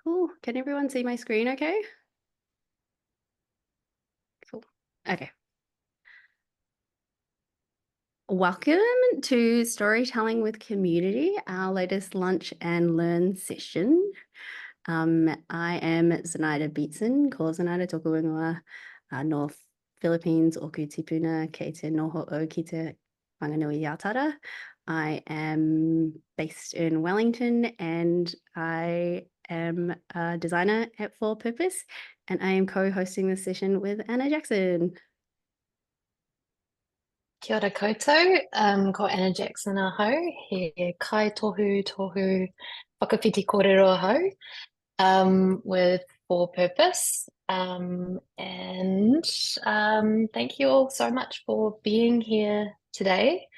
Cool. Can everyone see my screen okay? Cool. Okay. Welcome to Storytelling with Community, our latest lunch and learn session. I am Zenaida Beatson, ko Zenaida tōku ingoa, North Philippines, Oku Tipuna, kei te noho o ki te Whanganui Aotearoa. I am based in Wellington and I am a designer at For Purpose, and I am co-hosting this session with Anna Jackson. Kia ora koutou, ko Anna Jackson ahau, he kai tohu whakawhiti kōrero ahau, with For Purpose. Thank you all so much for being here today.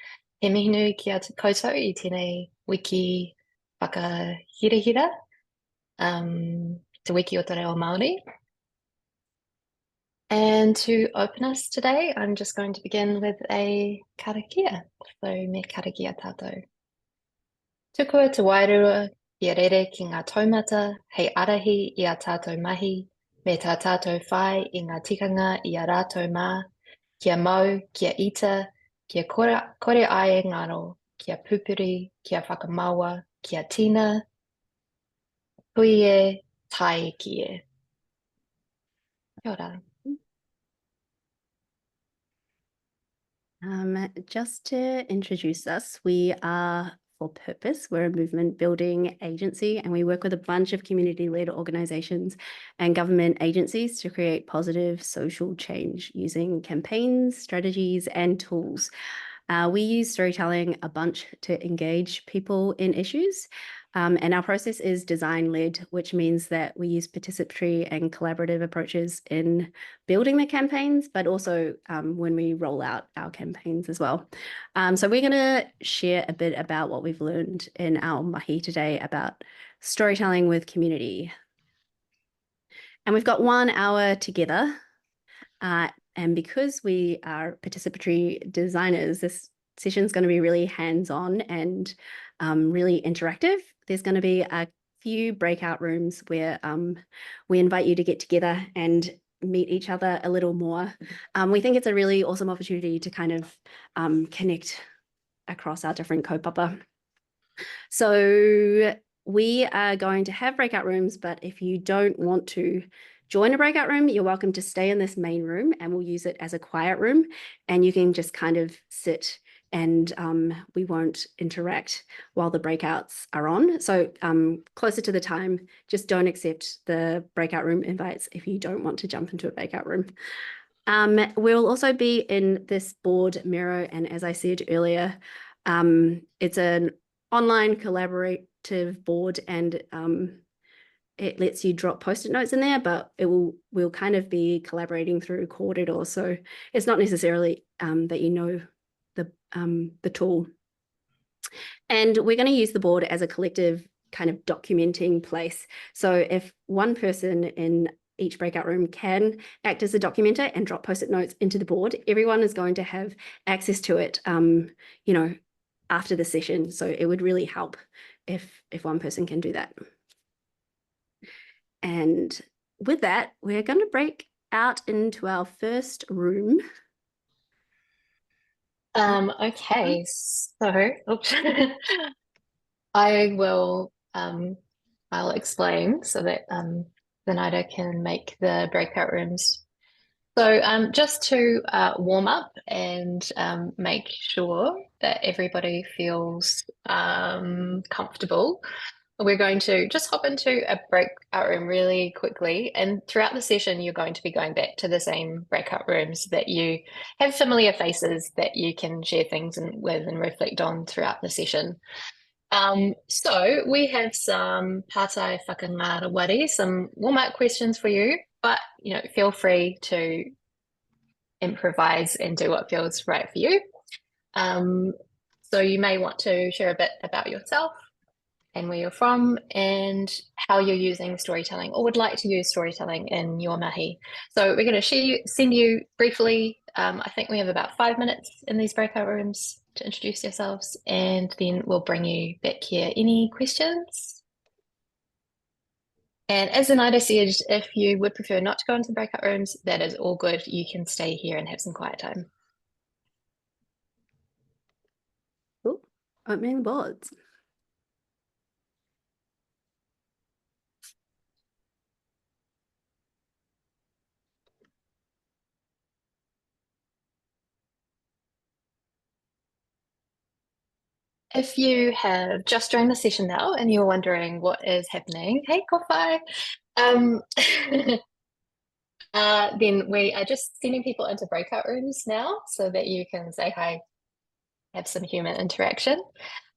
He mihi nui kia te koutou I tēnei wiki whakahirahira, te wiki o te reo Māori. And to open us today, I'm just going to begin with a karakia. So me karakia tātou. Tukua te wairua, ia rere ki ngā taumata, hei arahi I a tātou mahi, me tā tātou whai I ngā tikanga I a rātou mā, kia mau, kia ita, kia kore ai e ngaro, kia pupuri, kia whakamaua, kia tina, hui e, tai ki e. Kia ora. Just to introduce us, we are For Purpose. We're a movement building agency and we work with a bunch of community-led organisations and government agencies to create positive social change using campaigns, strategies and tools. We use storytelling a bunch to engage people in issues. And our process is design-led, which means that we use participatory and collaborative approaches in building the campaigns, but also when we roll out our campaigns as well. So we're going to share a bit about what we've learned in our mahi today about storytelling with community. And we've got 1 hour together. And because we are participatory designers, this session is going to be really hands-on and really interactive. There's going to be a few breakout rooms where we invite you to get together and meet each other a little more. We think it's a really awesome opportunity to kind of connect across our different kaupapa. So we are going to have breakout rooms, but if you don't want to join a breakout room, you're welcome to stay in this main room and we'll use it as a quiet room and you can just kind of sit and we won't interact while the breakouts are on. So closer to the time, just don't accept the breakout room invites if you don't want to jump into a breakout room. We'll also be in this board Miro, and as I said earlier, it's an online collaborative board and it lets you drop post-it notes in there, but we'll kind of be collaborating through Kōrero, so it's not necessarily that you know the tool. And we're going to use the board as a collective kind of documenting place. So if one person in each breakout room can act as a documenter and drop post-it notes into the board, everyone is going to have access to it, you know, after the session. So it would really help if one person can do that. And with that, we're going to break out into our first room. Okay, so oops. I'll explain so that Zenaida can make the breakout rooms. So just to warm up and make sure that everybody feels comfortable, we're going to just hop into a breakout room really quickly. And throughout the session, you're going to be going back to the same breakout rooms that you have familiar faces that you can share things with and reflect on throughout the session. So we have some pātai whakangarawari, some warm-up questions for you, but feel free to improvise and do what feels right for you. So you may want to share a bit about yourself and where you're from and how you're using storytelling or would like to use storytelling in your mahi. So we're going to send you briefly, I think we have about 5 minutes in these breakout rooms to introduce yourselves, and then we'll bring you back here. Any questions? And as Zenaida said, if you would prefer not to go into breakout rooms, that is all good. You can stay here and have some quiet time. Cool. Opening the boards. If you have just joined the session now and you're wondering what is happening, hey, Kofi, um, then we are just sending people into breakout rooms now so that you can say hi, have some human interaction.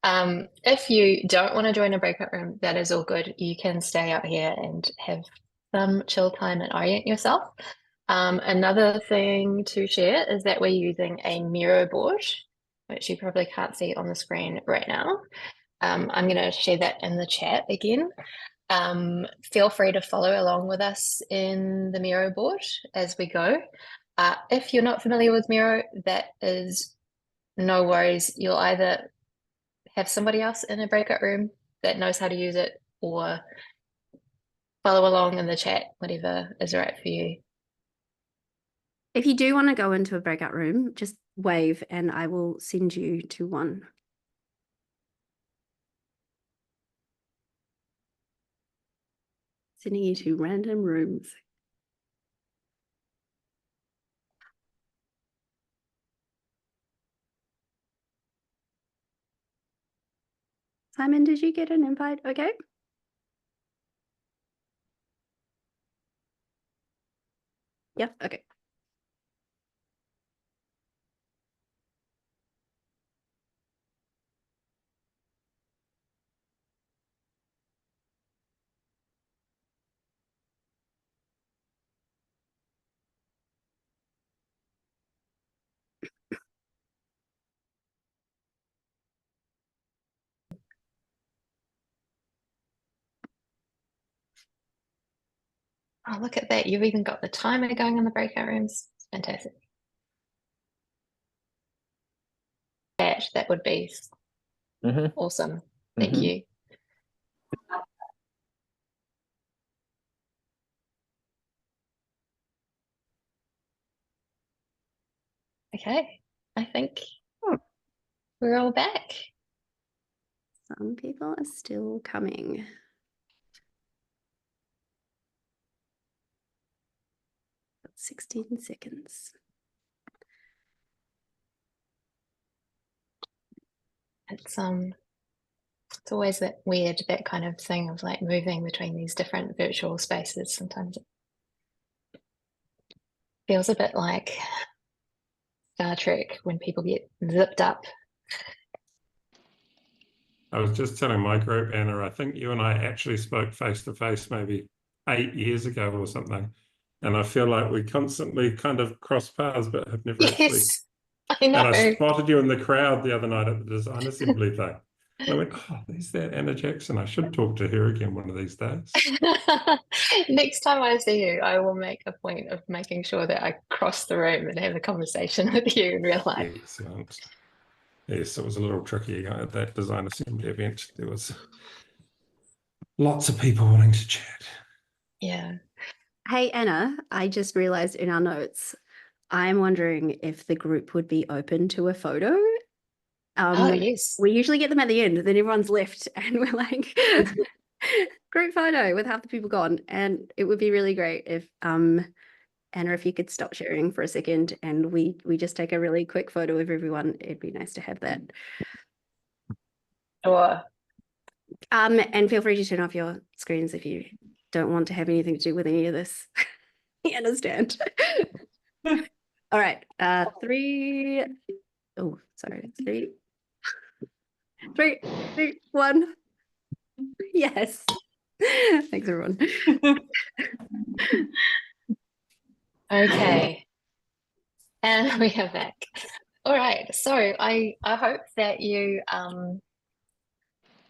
If you don't want to join a breakout room, that is all good. You can stay out here and have some chill time and orient yourself. Another thing to share is that we're using a Miro board, which you probably can't see on the screen right now. I'm going to share that in the chat again. Feel free to follow along with us in the Miro board as we go. If you're not familiar with Miro, that is no worries. You'll either have somebody else in a breakout room that knows how to use it or follow along in the chat, whatever is right for you. If you do want to go into a breakout room, just wave and I will send you to one. Sending you to random rooms. Simon, did you get an invite? Okay. Yep, okay. Oh, look at that. You've even got the timer going on the breakout rooms. It's fantastic. That would be awesome. Thank you. Okay, I think we're all back. Some people are still coming. 16 seconds. It's always that weird, that kind of thing of like moving between these different virtual spaces. Sometimes it feels a bit like Star Trek when people get zipped up. I was just telling my group, Anna, I think you and I actually spoke face to face maybe 8 years ago or something. And I feel like we constantly kind of cross paths, but have never actually. Yes, I know. And I spotted you in the crowd the other night at the design assembly thing. And I went, oh, there's that Anna Jackson. I should talk to her again one of these days. Next time I see you, I will make a point of making sure that I cross the room and have a conversation with you in real life. Excellent. Yes, it was a little tricky at that design assembly event. There was lots of people wanting to chat. Yeah. Hey, Anna, I just realized in our notes, I'm wondering if the group would be open to a photo. Oh, yes. We usually get them at the end, then everyone's left and we're like, group photo with half the people gone. And it would be really great if, Anna, if you could stop sharing for a second and we just take a really quick photo of everyone. It'd be nice to have that. Sure. And feel free to turn off your screens if you don't want to have anything to do with any of this. I understand. All right. 3. Oh, sorry. 3, 2, 1. Yes. Thanks, everyone. Okay. And we are back. All right. So I hope that you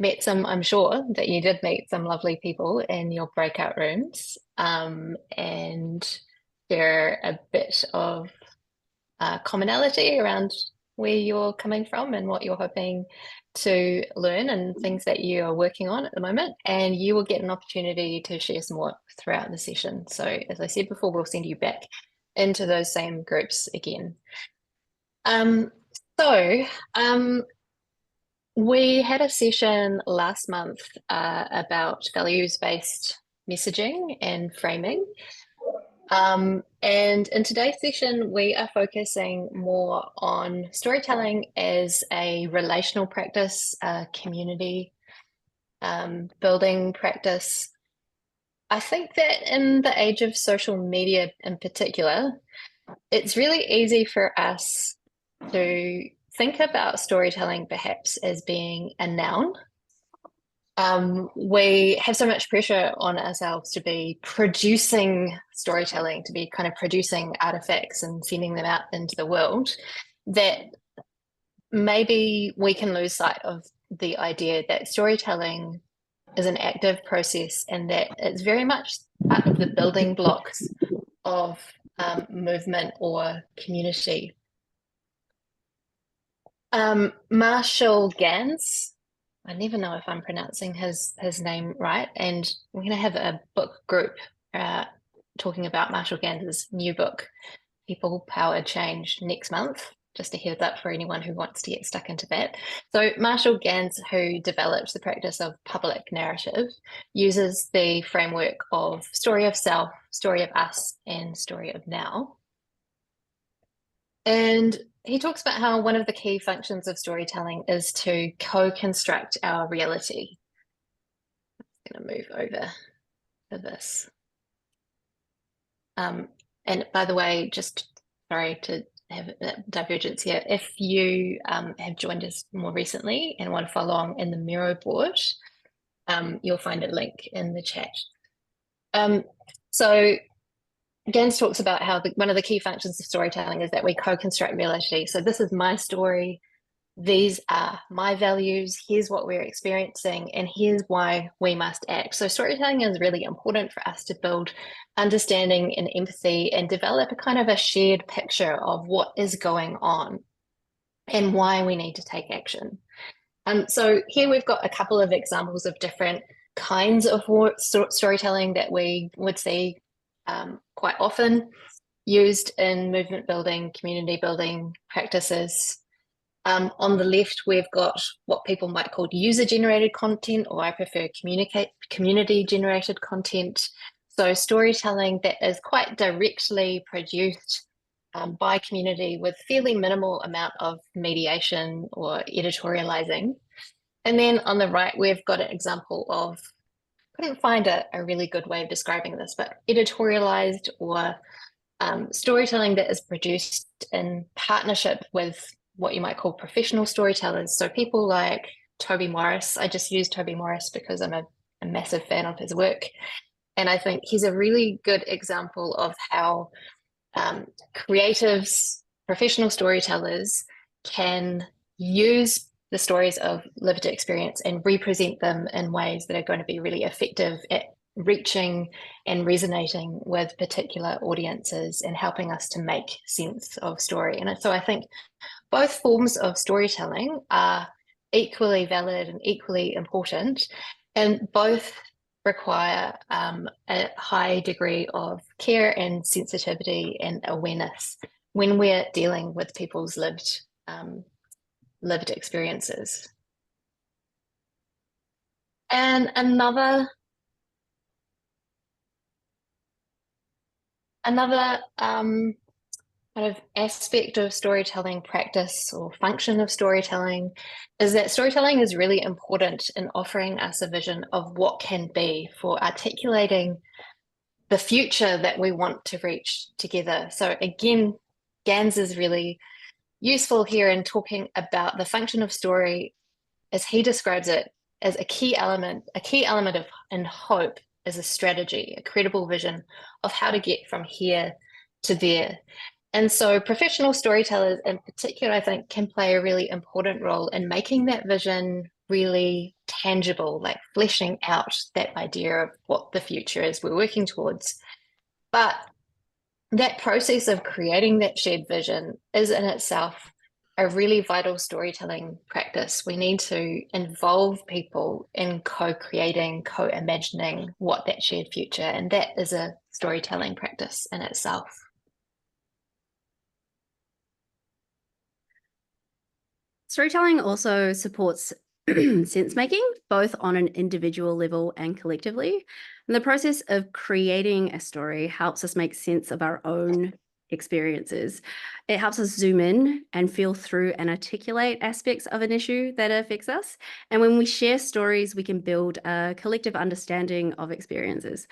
met some, I'm sure that you did meet some lovely people in your breakout rooms and share a bit of commonality around where you're coming from and what you're hoping to learn and things that you are working on at the moment. And you will get an opportunity to share some more throughout the session. So as I said before, we'll send you back into those same groups again. We had a session last month about values-based messaging and framing. And in today's session, we are focusing more on storytelling as a relational practice, community building practice. I think that in the age of social media in particular, it's really easy for us to think about storytelling perhaps as being a noun. We have so much pressure on ourselves to be producing storytelling, to be kind of producing artifacts and sending them out into the world, that maybe we can lose sight of the idea that storytelling is an active process and that it's very much part of the building blocks of movement or community. Marshall Gans, I never know if I'm pronouncing his name right, and we're going to have a book group talking about Marshall Gans's new book, People Power Change, next month. Just a heads up for anyone who wants to get stuck into that. So Marshall Gans, who developed the practice of public narrative, uses the framework of story of self, story of us, and story of now. And he talks about how one of the key functions of storytelling is to co-construct our reality. I'm going to move over to this. And by the way, just sorry to have a divergence here. If you have joined us more recently and want to follow along in the Miro board, you'll find a link in the chat. So Gans talks about how one of the key functions of storytelling is that we co-construct reality. So this is my story. These are my values. Here's what we're experiencing, and here's why we must act. So storytelling is really important for us to build understanding and empathy and develop a kind of a shared picture of what is going on and why we need to take action. So here we've got a couple of examples of different kinds of storytelling that we would see quite often used in movement building, community building practices. On the left, we've got what people might call user-generated content, or I prefer community-generated content. So storytelling that is quite directly produced by community with fairly minimal amount of mediation or editorializing. And then on the right, we've got an example of, I couldn't find a really good way of describing this, but editorialized or storytelling that is produced in partnership with what you might call professional storytellers. So people like Toby Morris. I just use Toby Morris because I'm a massive fan of his work. And I think he's a really good example of how creatives, professional storytellers can use the stories of lived experience and represent them in ways that are going to be really effective at reaching and resonating with particular audiences and helping us to make sense of story. And so I think both forms of storytelling are equally valid and equally important, and both require a high degree of care and sensitivity and awareness when we're dealing with people's lived experiences. And another kind of aspect of storytelling practice or function of storytelling is that storytelling is really important in offering us a vision of what can be, for articulating the future that we want to reach together. So again, Gans is really useful here in talking about the function of story as he describes it as a key element of and hope as a strategy, a credible vision of how to get from here to there. And so professional storytellers in particular, I think, can play a really important role in making that vision really tangible, like fleshing out that idea of what the future is we're working towards. But that process of creating that shared vision is in itself a really vital storytelling practice. We need to involve people in co-creating, co-imagining what that shared future, and that is a storytelling practice in itself. Storytelling also supports sense making, both on an individual level and collectively. And the process of creating a story helps us make sense of our own experiences. It helps us zoom in and feel through and articulate aspects of an issue that affects us. And when we share stories, we can build a collective understanding of experiences.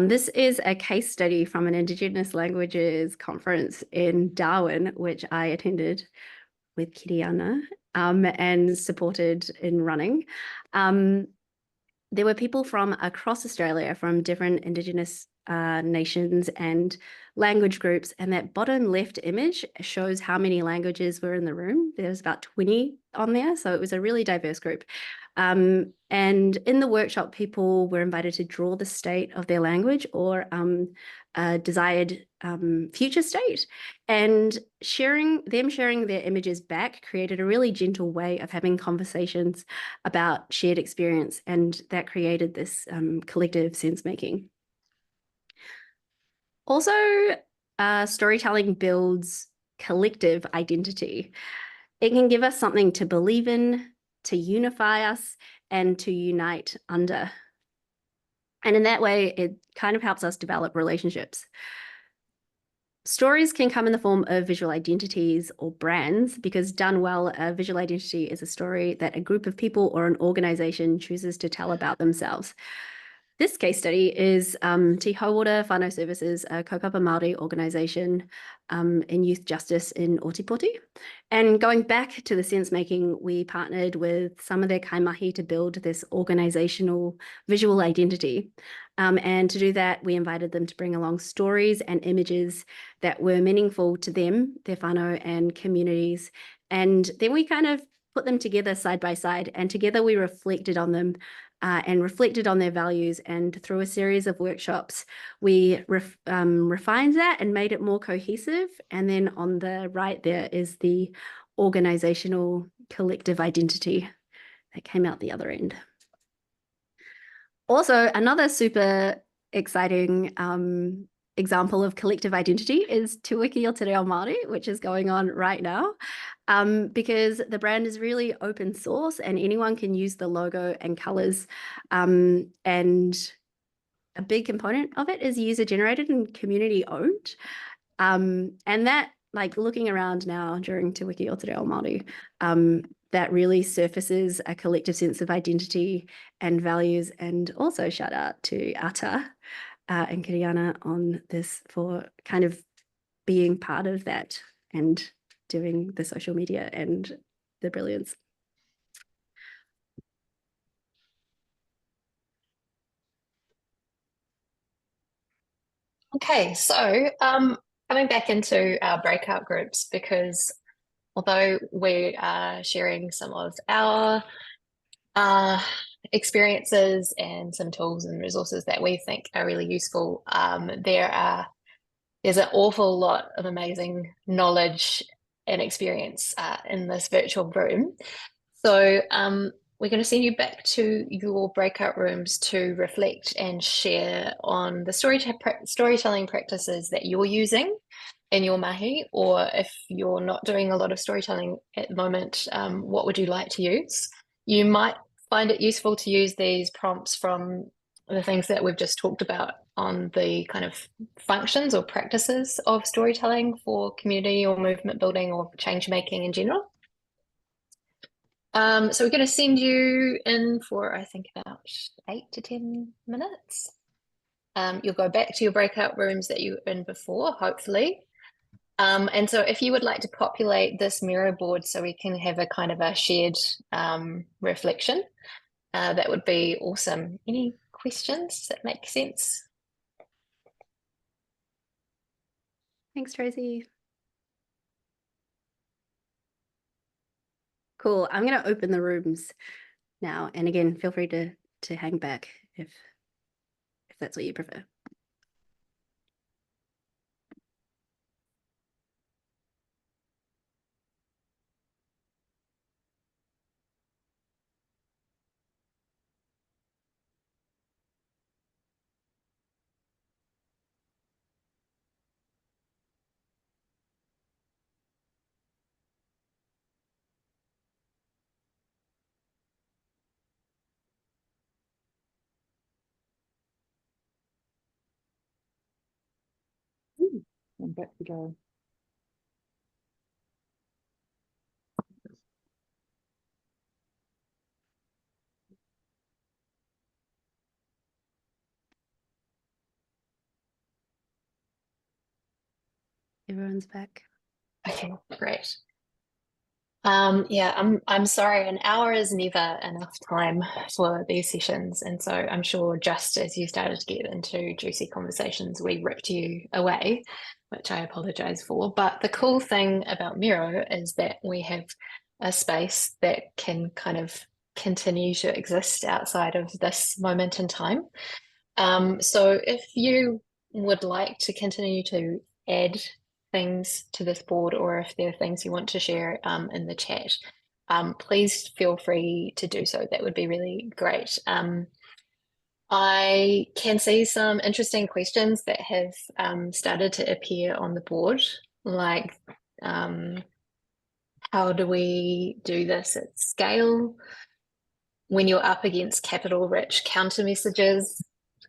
This is a case study from an Indigenous Languages conference in Darwin, which I attended with Kiriana and supported in running. There were people from across Australia, from different Indigenous nations and language groups, and that bottom left image shows how many languages were in the room. There's about 20 on there, so it was a really diverse group. And in the workshop, people were invited to draw the state of their language or a desired future state. And sharing their images back created a really gentle way of having conversations about shared experience, and that created this collective sense making. Also, storytelling builds collective identity. It can give us something to believe in, to unify us, and to unite under. And in that way, it kind of helps us develop relationships. Stories can come in the form of visual identities or brands, because done well, a visual identity is a story that a group of people or an organization chooses to tell about themselves. This case study is Te Hauora Whānau Services, a kaupapa Māori organisation in youth justice in Ōtepoti. And going back to the sense making, we partnered with some of their kaimahi to build this organisational visual identity. And to do that, we invited them to bring along stories and images that were meaningful to them, their whānau and communities. And then we kind of put them together side by side, and together we reflected on them and reflected on their values. And through a series of workshops, we refined that and made it more cohesive. And then on the right there is the organizational collective identity that came out the other end. Also, another super exciting example of collective identity is Te Wiki o Te Reo Māori, which is going on right now, because the brand is really open source and anyone can use the logo and colors. And a big component of it is user generated and community owned. And that, like looking around now during Te Wiki o Te Reo Māori, that really surfaces a collective sense of identity and values. And also shout out to Ata and Kiriana on this for kind of being part of that and doing the social media and the brilliance. Okay, so coming back into our breakout groups, because although we are sharing some of our experiences and some tools and resources that we think are really useful, there's an awful lot of amazing knowledge and experience in this virtual room. So we're going to send you back to your breakout rooms to reflect and share on the storytelling practices that you're using in your mahi, or if you're not doing a lot of storytelling at the moment, what would you like to use? You might find it useful to use these prompts from the things that we've just talked about on the kind of functions or practices of storytelling for community or movement building or change making in general. So we're going to send you in for, I think, about 8 to 10 minutes. You'll go back to your breakout rooms that you were in before, hopefully. And so if you would like to populate this mirror board so we can have a kind of a shared reflection, that would be awesome. Any questions? Does that make sense? Thanks, Tracy. Cool. I'm going to open the rooms now. And again, feel free to hang back if that's what you prefer. back we go. Everyone's back. Okay, great. Yeah, I'm sorry, an hour is never enough time for these sessions. And so I'm sure just as you started to get into juicy conversations, we ripped you away, which I apologize for. But the cool thing about Miro is that we have a space that can kind of continue to exist outside of this moment in time. So if you would like to continue to add things to this board, or if there are things you want to share in the chat, please feel free to do so. That would be really great. I can see some interesting questions that have started to appear on the board, like how do we do this at scale when you're up against capital-rich counter messages?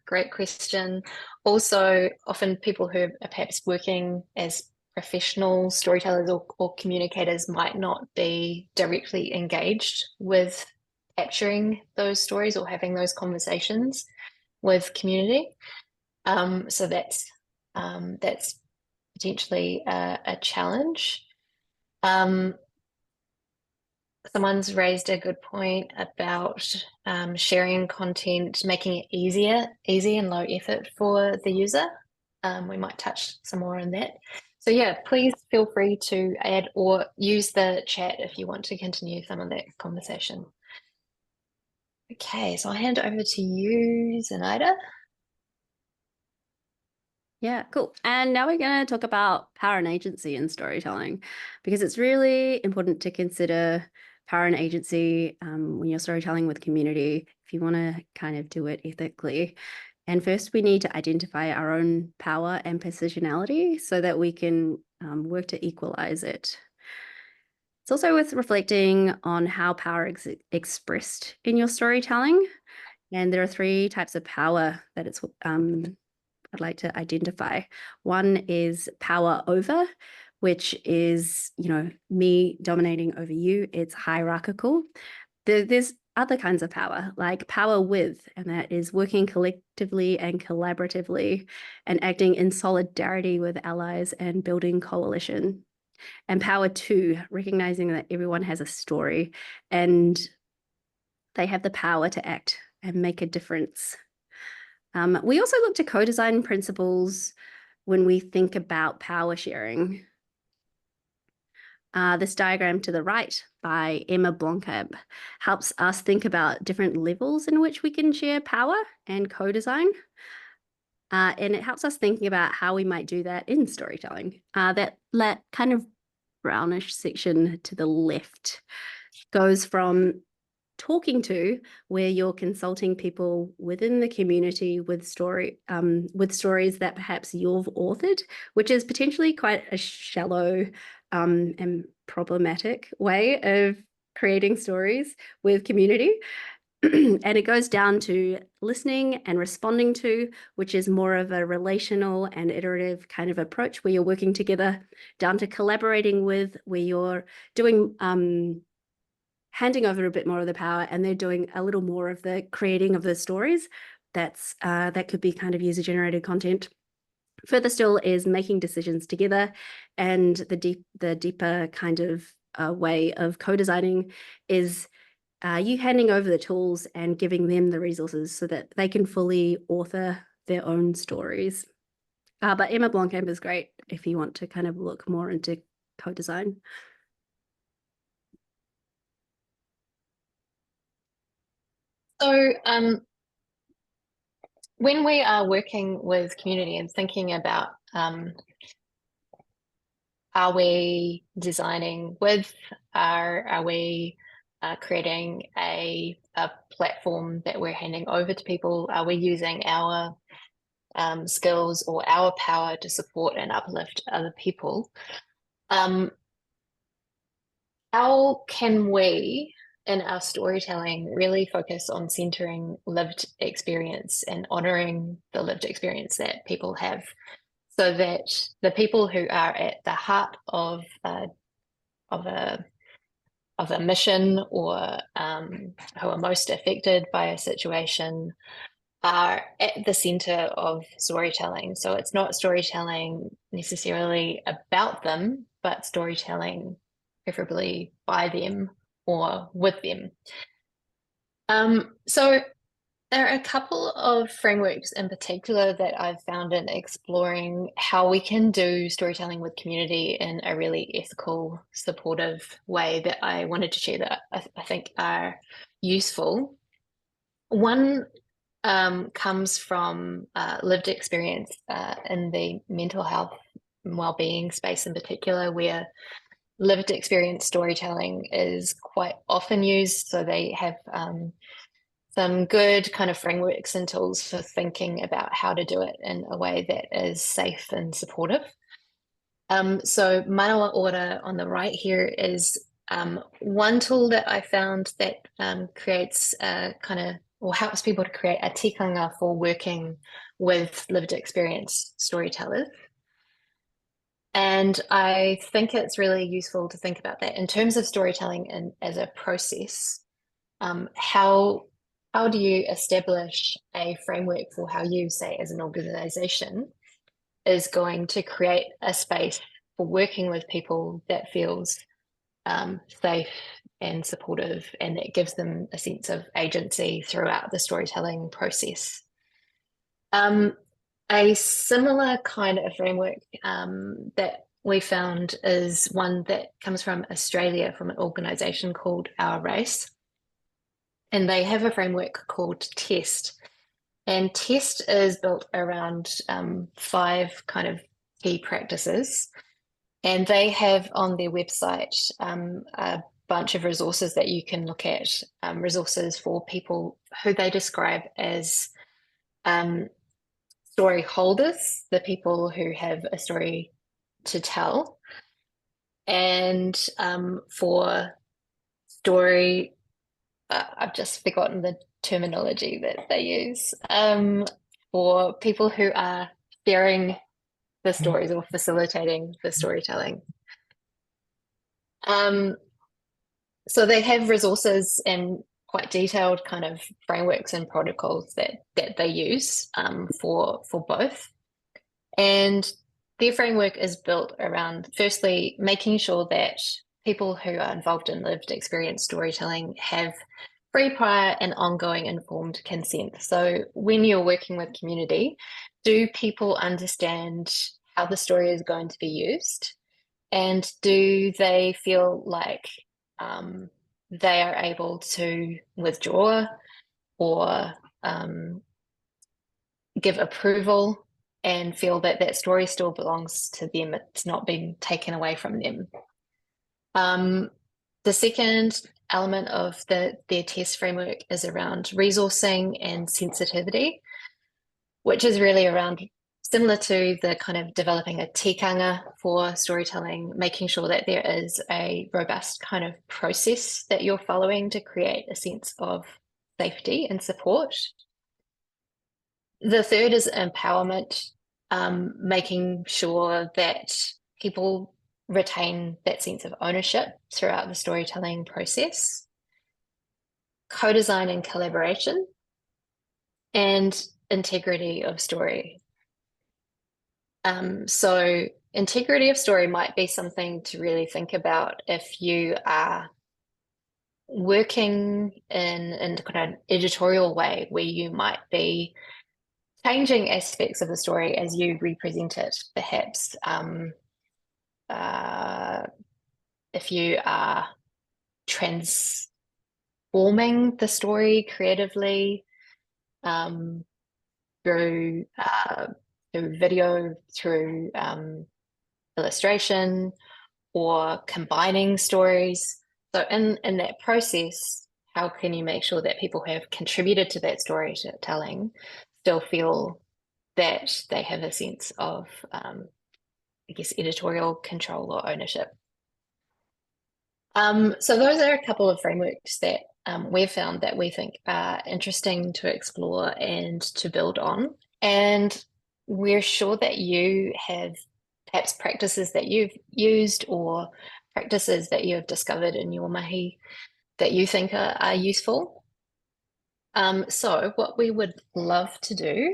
Great question. Also, often people who are perhaps working as professional storytellers or communicators might not be directly engaged with capturing those stories or having those conversations with community. So that's potentially a challenge. Someone's raised a good point about sharing content, making it easy and low effort for the user. We might touch some more on that. So yeah, please feel free to add or use the chat if you want to continue some of that conversation. Okay, so I'll hand over to you, Zenaida. Yeah, cool. And now we're going to talk about power and agency in storytelling, because it's really important to consider power and agency when you're storytelling with community, if you want to kind of do it ethically. And first, we need to identify our own power and positionality so that we can work to equalize it. It's also worth reflecting on how power is expressed in your storytelling. And there are 3 types of power that it's I'd like to identify. One is power over, which is, me dominating over you. It's hierarchical. There's other kinds of power, like power with, and that is working collectively and collaboratively and acting in solidarity with allies and building coalition. And power to, recognizing that everyone has a story and they have the power to act and make a difference. We also look to co-design principles when we think about power sharing. This diagram to the right by Emma Blomkamp helps us think about different levels in which we can share power and co-design. And it helps us thinking about how we might do that in storytelling. That kind of brownish section to the left goes from talking to, where you're consulting people within the community with stories that perhaps you've authored, which is potentially quite a shallow and problematic way of creating stories with community. And it goes down to listening and responding to, which is more of a relational and iterative kind of approach where you're working together, down to collaborating with, where you're doing handing over a bit more of the power and they're doing a little more of the creating of the stories. That could be kind of user-generated content. Further still is making decisions together, and the deeper kind of way of co-designing is you handing over the tools and giving them the resources so that they can fully author their own stories. But Emma Blomkamp is great if you want to kind of look more into co-design. So when we are working with community and thinking about are we designing with, are we creating a platform that we're handing over to people? Are we using our skills or our power to support and uplift other people? How can we, in our storytelling, really focus on centering lived experience and honoring the lived experience that people have? so that the people who are at the heart of a mission, or who are most affected by a situation, are at the center of storytelling. So it's not storytelling necessarily about them, but storytelling preferably by them or with them. So there are a couple of frameworks in particular that I've found in exploring how we can do storytelling with community in a really ethical, supportive way that I wanted to share that I think are useful. One comes from lived experience in the mental health and well-being space in particular, where lived experience storytelling is quite often used. So they have some good kind of frameworks and tools for thinking about how to do it in a way that is safe and supportive. So Manawa Ora on the right here is one tool that I found that creates a kind of, or helps people to create a tikanga for working with lived experience storytellers. And I think it's really useful to think about that in terms of storytelling as a process. How do you establish a framework for how you, say, as an organization, is going to create a space for working with people that feels safe and supportive, and that gives them a sense of agency throughout the storytelling process? A similar kind of framework that we found is one that comes from Australia, from an organisation called Our Race. And they have a framework called TEST. And TEST is built around 5 kind of key practices. And they have on their website a bunch of resources that you can look at, resources for people who they describe as story holders, the people who have a story to tell, and for story, I've just forgotten the terminology that they use, for people who are sharing the stories or facilitating the storytelling. So they have resources and quite detailed kind of frameworks and protocols that they use for both. And their framework is built around, firstly, making sure that people who are involved in lived experience storytelling have free, prior, and ongoing informed consent. So when you're working with community, do people understand how the story is going to be used? And do they feel like they are able to withdraw or give approval and feel that that story still belongs to them? It's not being taken away from them. The second element of their TEST framework is around resourcing and sensitivity, which is really around, similar to the kind of developing a tikanga for storytelling, making sure that there is a robust kind of process that you're following to create a sense of safety and support. The third is empowerment, making sure that people retain that sense of ownership throughout the storytelling process. Co-design and collaboration, and integrity of story. So integrity of story might be something to really think about if you are working in kind of editorial way, where you might be changing aspects of the story as you represent it. Perhaps if you are transforming the story creatively through video, through illustration, or combining stories. So in that process, how can you make sure that people who have contributed to that storytelling still feel that they have a sense of, I guess, editorial control or ownership? So those are a couple of frameworks that we've found that we think are interesting to explore and to build on. And we're sure that you have perhaps practices that you've used or practices that you have discovered in your mahi that you think are useful. So what we would love to do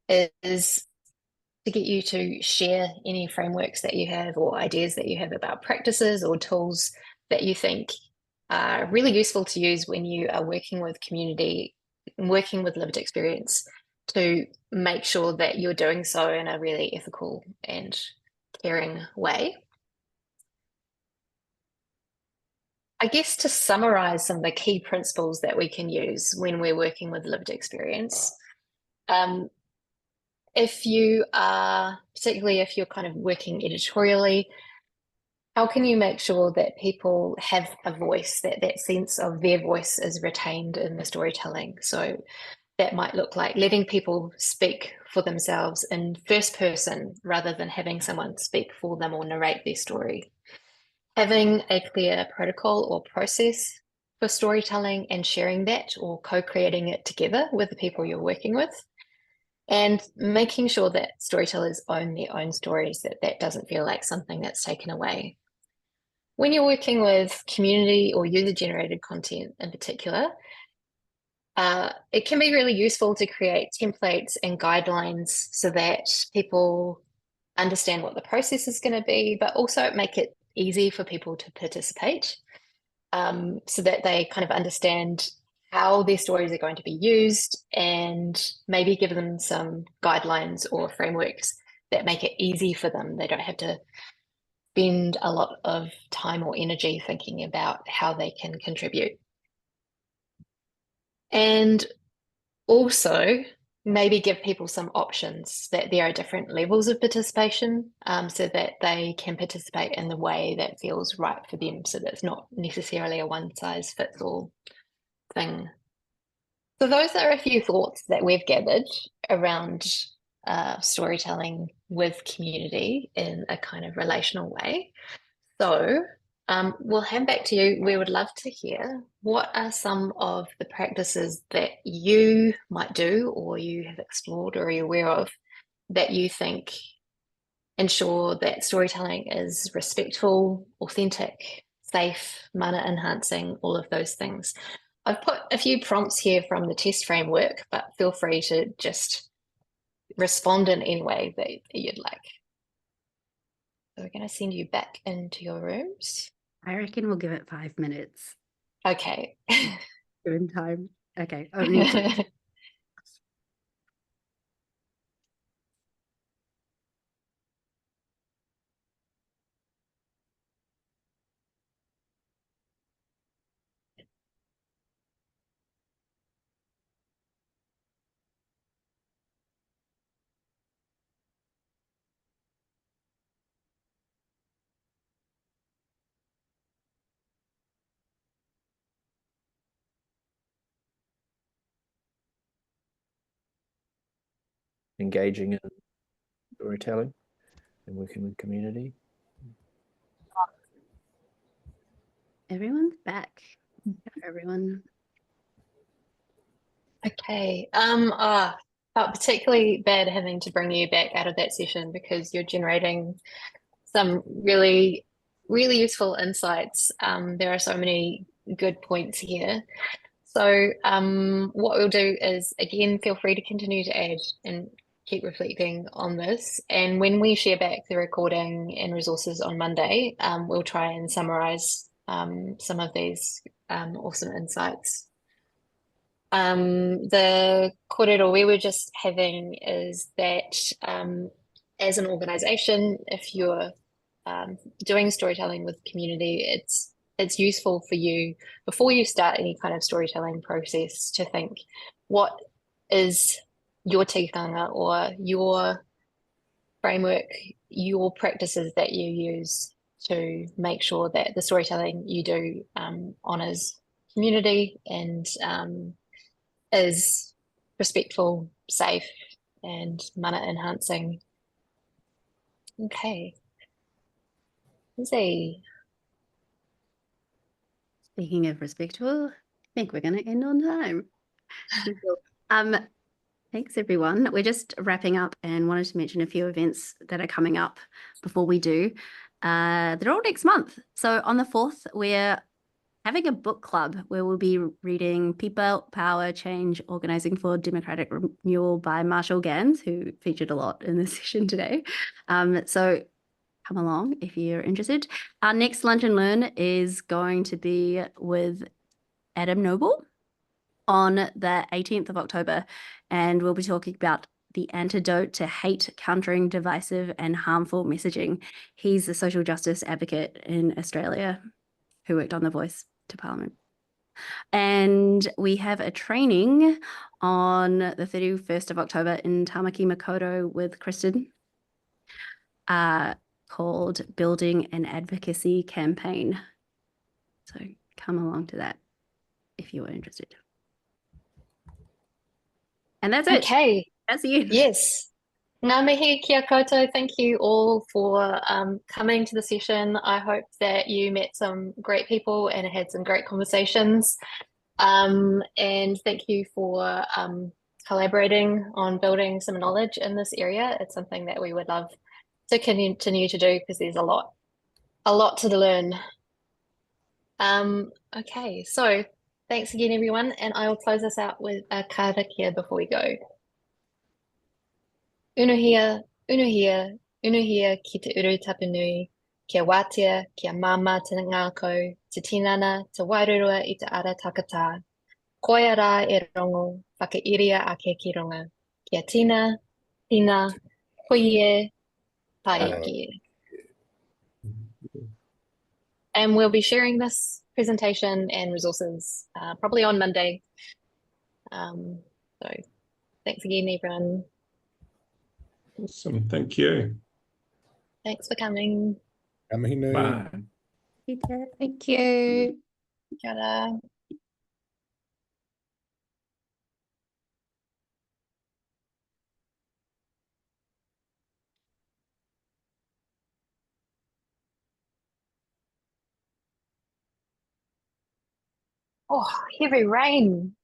is to get you to share any frameworks that you have or ideas that you have about practices or tools that you think are really useful to use when you are working with community, working with lived experience, to make sure that you're doing so in a really ethical and caring way. I guess to summarize some of the key principles that we can use when we're working with lived experience, if you are, particularly if you're kind of working editorially, how can you make sure that people have a voice, that that sense of their voice is retained in the storytelling? So that might look like letting people speak for themselves in first person rather than having someone speak for them or narrate their story. Having a clear protocol or process for storytelling and sharing that or co-creating it together with the people you're working with. And making sure that storytellers own their own stories, that that doesn't feel like something that's taken away. When you're working with community or user-generated content in particular, it can be really useful to create templates and guidelines so that people understand what the process is going to be, but also make it easy for people to participate, so that they kind of understand how their stories are going to be used and maybe give them some guidelines or frameworks that make it easy for them. They don't have to spend a lot of time or energy thinking about how they can contribute. And also maybe give people some options, that there are different levels of participation, so that they can participate in the way that feels right for them, so that it's not necessarily a one-size-fits-all thing. So those are a few thoughts that we've gathered around storytelling with community in a kind of relational way. So we'll hand back to you. We would love to hear, what are some of the practices that you might do or you have explored or you're aware of that you think ensure that storytelling is respectful, authentic, safe, mana enhancing, all of those things. I've put a few prompts here from the test framework, but feel free to just respond in any way that you'd like. So we're going to send you back into your rooms. I reckon we'll give it 5 minutes. Okay. Given time. Okay. Oh, no. Engaging in storytelling and working with community. Everyone's back. Everyone. Okay. Felt particularly bad having to bring you back out of that session because you're generating some really, really useful insights. There are so many good points here. So what we'll do is, again, feel free to continue to add and keep reflecting on this. And when we share back the recording and resources on Monday, we'll try and summarize some of these awesome insights. The kōrero we were just having is that as an organization, if you're doing storytelling with community, it's useful for you, before you start any kind of storytelling process, to think, what is your tikanga or your framework, your practices that you use to make sure that the storytelling you do honors community and is respectful, safe, and mana enhancing. Okay. Lindsay. Speaking of respectful, I think we're going to end on time. Thanks, everyone. We're just wrapping up and wanted to mention a few events that are coming up before we do. They're all next month. So on the 4th, we're having a book club where we'll be reading People, Power, Change, Organizing for Democratic Renewal by Marshall Gans, who featured a lot in this session today. So come along if you're interested. Our next Lunch and Learn is going to be with Adam Noble on the 18th of October, and we'll be talking about the antidote to hate, countering divisive and harmful messaging. He's a social justice advocate in Australia who worked on The Voice to Parliament. And we have a training on the 31st of October in Tamaki Makaurau with Kristen called Building an Advocacy Campaign. So come along to that if you are interested. And that's it. Okay. That's you. Yes. Ngā mihi kia koutou. Thank you all for coming to the session. I hope that you met some great people and had some great conversations. And thank you for collaborating on building some knowledge in this area. It's something that we would love to continue to do because there's a lot to learn. Okay, so thanks again, everyone, and I will close us out with a karakia before we go. Unuhia, unuhia, unuhia ki te uru tapunui, kia wātea, kia māma te ngākau, te tinana, te wairurua i te ara takatā. Koia rā e rongo, whakairia ake ki runga. Kia tina, tina, koie, paiki. And we'll be sharing this presentation and resources probably on Monday. So thanks again, everyone. Awesome. Thank you. Thanks for coming. Bye. Thank you. Kia ora. Oh, heavy rain.